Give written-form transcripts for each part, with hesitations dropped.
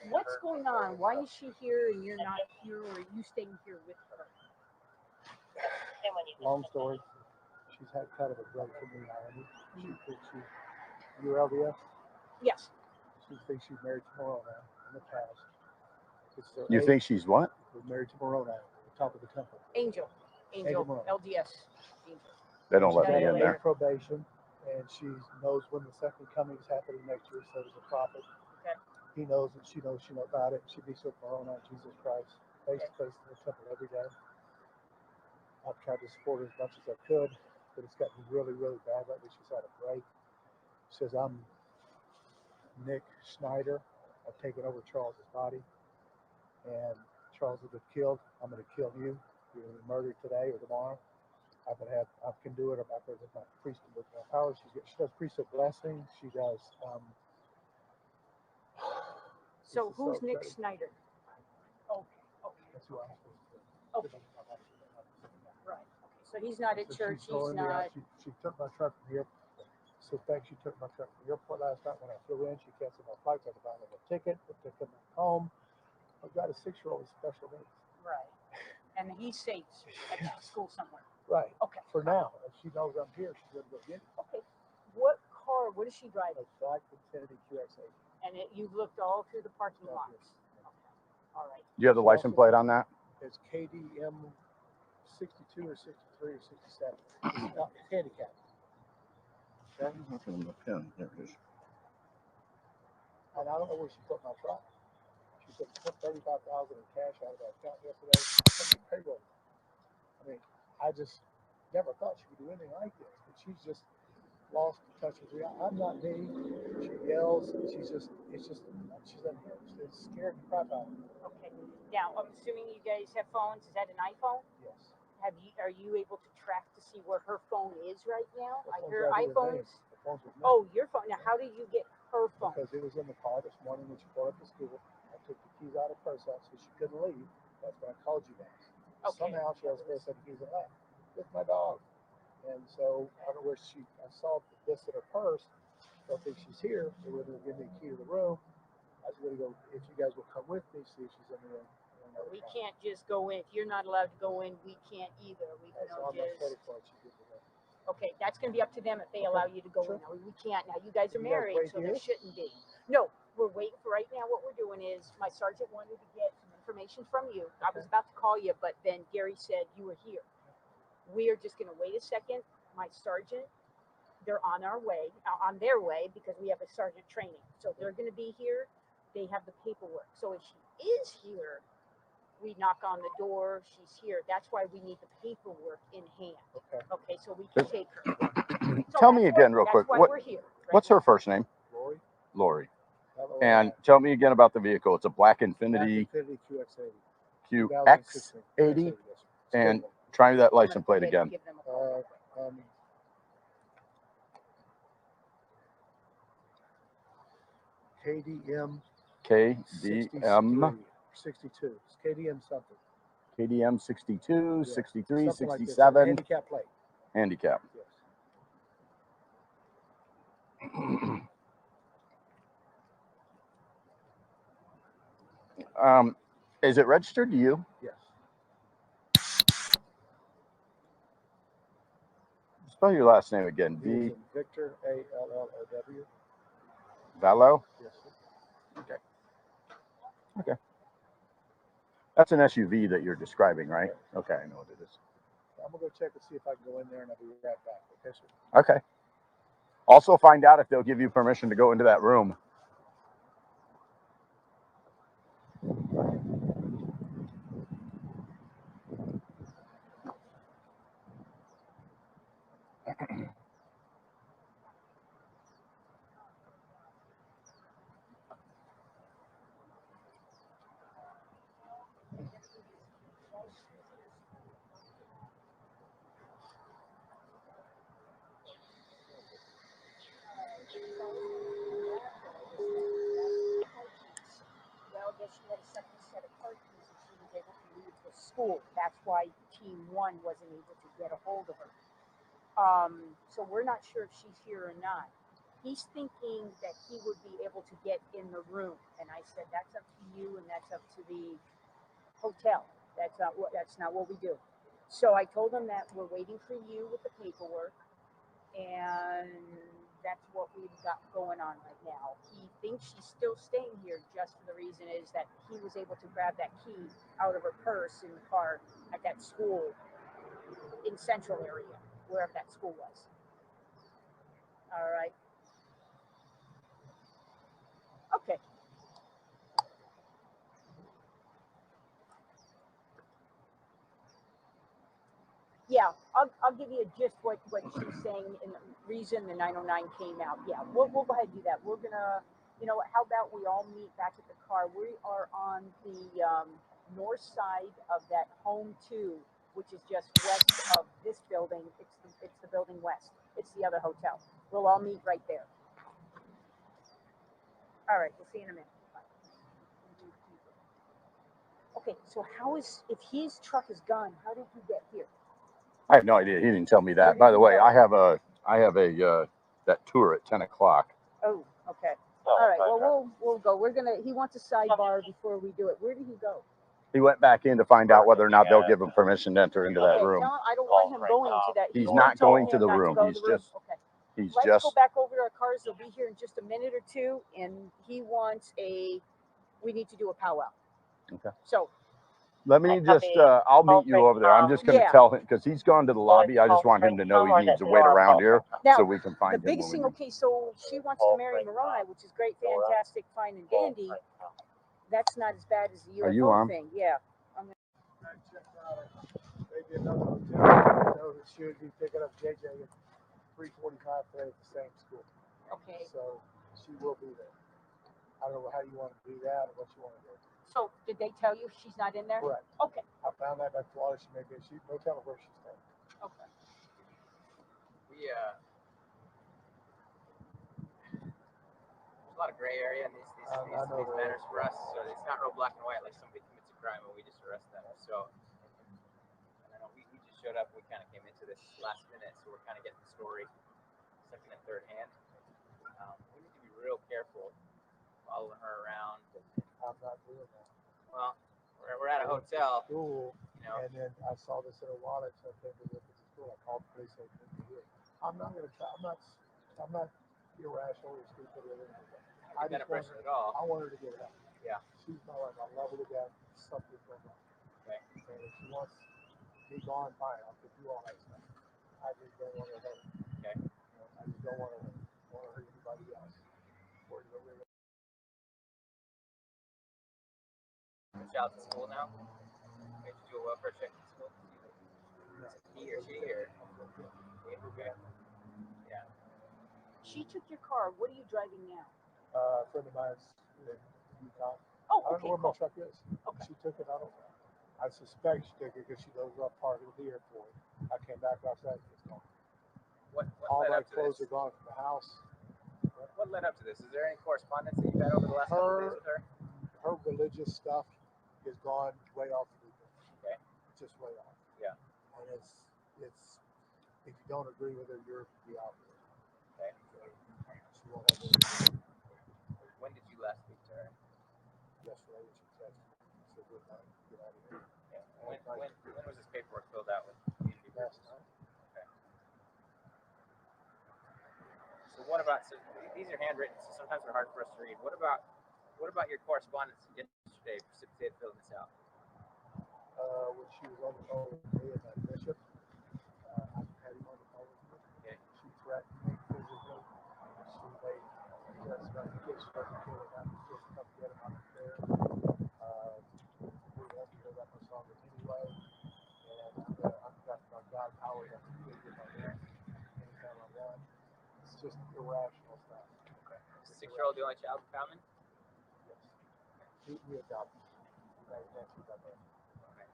What's going on? Why is she here and you're not here, or are you staying here with her? Long story. She's had kind of a break from reality. She thinks you're LDS? Yes. She thinks she's married to Moroni in the past. You think she's what? Married to Moroni at the top of the temple. Angel LDS. Angel. They don't let me in there. Probation, and she knows when the second coming is happening next year, so does a prophet. Okay. He knows it, she knows about it. She meets with Moroni, Jesus Christ, face to face in the temple every day. I've tried to support her as much as I could, but it's gotten really, really bad lately. She's had a break. She says, I'm Nick Schneider. I've taken over Charles's body, and Charles will get killed. I'm going to kill you. You're going to be murdered today or tomorrow. I can do it. I've with my priest with my power. She does priesthood blessing. She does. So who's Nick Schneider? Okay. That's who I'm supposed to do. Okay. Right. Okay. So he's not at church. He's not. She took my truck from the airport. So thanks. She took my truck from the airport last night when I flew in. She canceled my flight. I had to buy another ticket. I took him home. I've got a 6-year-old with special needs. Right. And he's safe at school somewhere. Right. Okay. For now, if she knows I'm here, she's going to go get it. Okay. What car? What is she driving? A black Infiniti QX80. And you've looked all through the parking lots. Okay. All right. Do you have the license plate on that? It's KDM 62 or 63 or 67. It's handicapped. Okay. There it is. And I don't know where she put my truck. She said she took $35,000 in cash out of that account yesterday. Payroll. I mean, I just never thought she would do anything like this, but she's just lost touch with reality. I'm not me. She yells. She's unhinged. It's scared the crap out of me. Okay. Now, I'm assuming you guys have phones. Is that an iPhone? Yes. Are you able to track to see where her phone is right now? I hear iPhones. Oh, your phone. Now, how did you get her phone? Because it was in the car this morning when she brought up to school. I took the keys out of her purse out so she couldn't leave. That's when I called you guys. Okay. Somehow she has a set of keys in that with my dog. And so I don't know where I saw this in her purse. I don't think she's here. They were going to give me a key to the room. I was going to go, if you guys will come with me, see if she's in the room. We can't just go in. If you're not allowed to go in, we can't either. We can just. Okay, that's going to be up to them if they allow you to go in. Now, we can't. Now, you guys are married, so there shouldn't be. No, we're waiting for right now. What we're doing is my sergeant wanted to get some information from you. I was about to call you, but then Gary said you were here. We are just going to wait a second. My sergeant, they're on their way because we have a sergeant training. So they're going to be here. They have the paperwork. So if she is here, we knock on the door. She's here. That's why we need the paperwork in hand. Okay, so we can take her. So tell me again real quick. We're here. Right? What's her first name? Lori. And tell me again about the vehicle. It's a black Infiniti QX80. And try that license plate again. KDM 62. It's KDM something. KDM 62, 63, something 67. Like handicap plate. Handicap. Yes. Is it registered to you? Yes. Spell your last name again. Victor, A-L-L-O-W. Vallow? Yes. Okay. That's an SUV that you're describing, right? Okay, I know what it is. I'm going to go check and see if I can go in there, and I'll be right back. Okay, sir? Okay. Also find out if they'll give you permission to go into that room. She had a second set of car keys and she was able to leave the school. That's why Team 1 wasn't able to get a hold of her. So we're not sure if she's here or not. He's thinking that he would be able to get in the room, and I said that's up to you, and that's up to the hotel. That's not what we do. So I told him that we're waiting for you with the paperwork, and that's what we've got going on right now. He thinks she's still staying here just for the reason is that he was able to grab that key out of her purse in the car at that school in Central area, wherever that school was. All right. Okay. Yeah, I'll give you just what she's saying in the reason the 909 came out. Yeah, we'll go ahead and do that. We're gonna, you know, how about we all meet back at the car? We are on the north side of that home 2, which is just west of this building. It's the building west. It's the other hotel. We'll all meet right there. All right, we'll see you in a minute. Bye. Okay, so if his truck is gone, how did he get here? I have no idea. He didn't tell me that. By the way, I have a that tour at 10 o'clock. Oh, okay. All right. Well, we'll go. He wants a sidebar before we do it. Where did he go? He went back in to find out whether or not they'll give him permission to enter into that room. No, I don't want him going to that. He's not going to the room. He's just. Okay. Let's go back over to our cars. They'll be here in just a minute or two, and he wants we need to do a powwow. Okay. So. Let me just, I'll meet you over there. I'm just going to tell him, because he's gone to the lobby. I just want him to know he needs to wait around here so we can find him. The biggest thing, okay, so she wants to marry Mariah, which is great, fantastic, fine and dandy. That's not as bad as the UFO thing. Yeah. Maybe another hotel. So she would be picking up JJ at 3:45 today at the same school. Okay. So she will be there. I don't know how you want to do that or what you want to do. So did they tell you she's not in there? Correct. Okay. I found that at Florida. She may be. Don't tell her where she's staying. Okay. There's a lot of gray area in these matters for us. So it's not real black and white like somebody commits a crime and we just arrest them. So I don't know, we just showed up. We kind of came into this last minute, so we're kind of getting the story second and third hand. We need to be real careful following her around. I'm not doing that. Well, we're at a hotel. School, you know, and then I saw this in a wallet, so I came to look at the school. I called the police. I came to here. I'm not going to try. I'm not irrational or stupid or anything. I not a person at all. I want her to get help. Yeah. She's my wife. I love her to death. Something's going on. Okay. And if she wants me gone, fine. I'll do all that stuff. I just don't want to hurt. Okay. I just don't want to hurt anybody else. The child's in school now. Did you do a welfare check in school? He or she or? Okay. Yeah. She took your car. What are you driving now? A friend of mine's in Utah. Oh, I don't know where my truck is. Okay. She took it. I don't know. I suspect she took it because she lives up part of the airport. I came back outside and it's gone. All my clothes are gone from the house. What led up to this? Is there any correspondence that you've had over the last couple of days with her? Her religious stuff is gone way off the deep end. Okay. Just way off. Yeah. And it's if you don't agree with her, you're the opposite. Okay. She won't have anything. When did you last speak to her? Yesterday when she texted me. She said, good night, get out of here. Yeah. When was this paperwork filled out with community? Last night. Okay. So what about, so these are handwritten, so sometimes they're hard for us to read. What about your correspondence yesterday precipitated filling this out? When she was on the phone with me and my bishop, I had him on the phone with me. Okay. She threatened me physically. She made threats about the kids starting killing out the kids come get him out of there. We won't be here that much longer anyway. And I'm got my God power to get my rent anytime I want. It's just irrational stuff. Okay. Is 6-year-old the only child in family? Yes. We adopted. That's what I meant. Okay.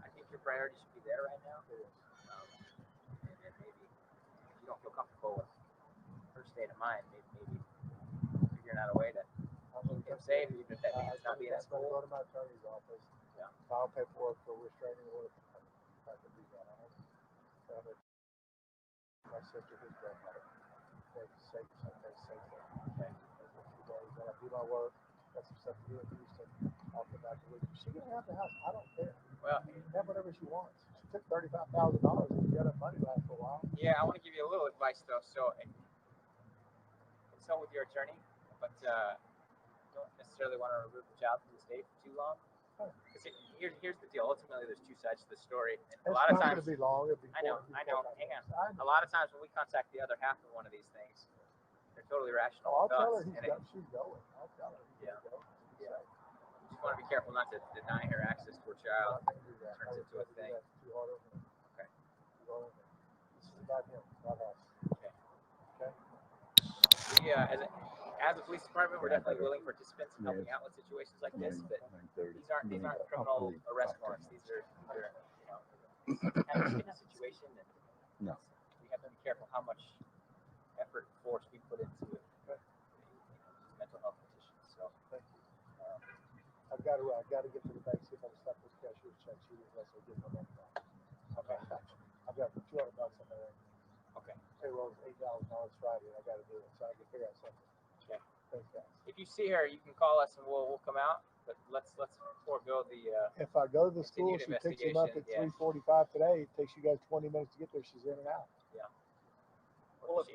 I think your priority should be there right now. It is. And then maybe if you don't feel comfortable with her state of mind, maybe figuring out a way to keep him safe, even if that means not being at I'm going to school. go to my attorney's office. Yeah. File paperwork for restraining order. I can do that. My sister, his grandmother. They say something, they say something. Okay. I do my work, got some stuff to do in Houston. I'll come back to Houston. She can have the house. I don't care. Well, have whatever she wants. She took $35,000 and she got her money back for a while. Yeah, I want to give you a little advice though. So consult with your attorney, but don't necessarily want to remove the child from the state for too long. Because here's the deal. Ultimately, there's two sides to the story. And a lot of times, it'll be long. It'll be I know. Hang on. A lot of times when we contact the other half of one of these things, they're totally rational. I'll tell her she's going. I'll tell her. Yeah. You just want to be careful not to deny her access to her child. Turns into a thing. Okay. This is about him, not us. Okay. Okay. We, as a police department, we're definitely willing participants in helping out with situations like this, but these aren't criminal arrest warrants. These are kind of a situation, and we have to be careful how much effort and force we put into mental health petitions. So, thank you. I've got to get to the bank, see if I can stop this cashier's check sheet unless I get my money back. Okay. I've got $200 on there. Okay. Payroll's $8,000 Friday. I got to do it, so I can figure out something. Okay. Thanks, guys. If you see her, you can call us and we'll come out. But let's forego the. If I go to the school, she picks him up at 3:45 today. It takes you guys 20 minutes to get there. She's in and out. Yeah. Well, if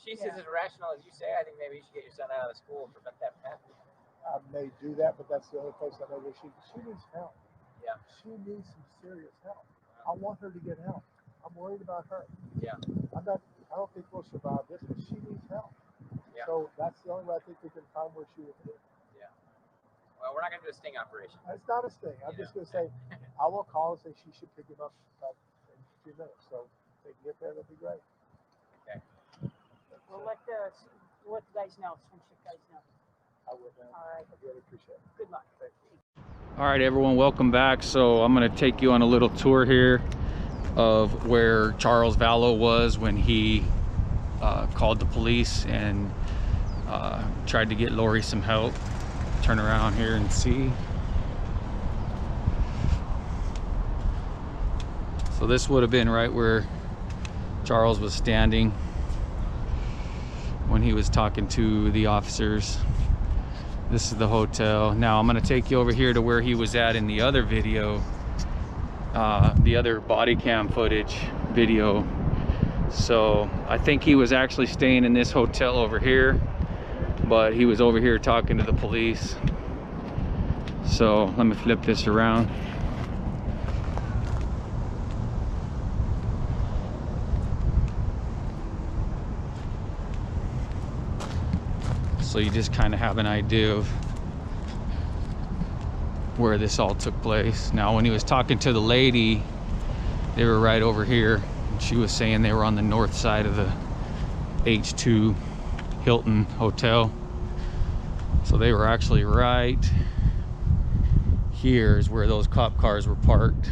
she's as irrational as you say, I think maybe you should get your son out of the school and prevent that from happening. I may do that, but that's the only place I know where she needs help. Yeah. She needs some serious help. I want her to get help. I'm worried about her. Yeah. I don't think we'll survive this, but she needs help. Yeah. So that's the only way I think we can find where she will be. Yeah. Well, we're not going to do a sting operation. It's not a sting. I'm just going to say, I will call and say she should pick him up in a few minutes. So if they can get there, that'd be great. Okay. We'll let the guys know, swim guys know. I would. All right. I really appreciate it. Good luck. Thank you. All right, everyone, welcome back. So I'm going to take you on a little tour here of where Charles Vallow was when he called the police and tried to get Lori some help. Turn around here and see. So this would have been right where Charles was standing when he was talking to the officers. This is the hotel. Now I'm going to take you over here to where he was at in the other video, the other body cam footage video. So I think he was actually staying in this hotel over here, but he was over here talking to the police. So let me flip this around. So you just kind of have an idea of where this all took place. Now when he was talking to the lady, they were right over here. She was saying they were on the north side of the H2 Hilton Hotel. So they were actually right here is where those cop cars were parked.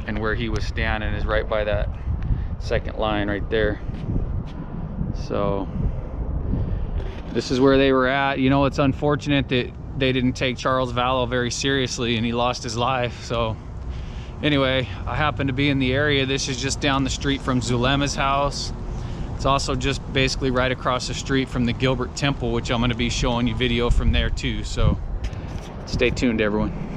And where he was standing is right by that second line right there. So this is where they were at. You know, it's unfortunate that they didn't take Charles Vallow very seriously and he lost his life. So anyway, I happen to be in the area. This is just down the street from Zulema's house. It's also just basically right across the street from the Gilbert Temple, which I'm going to be showing you video from there too. So stay tuned, everyone.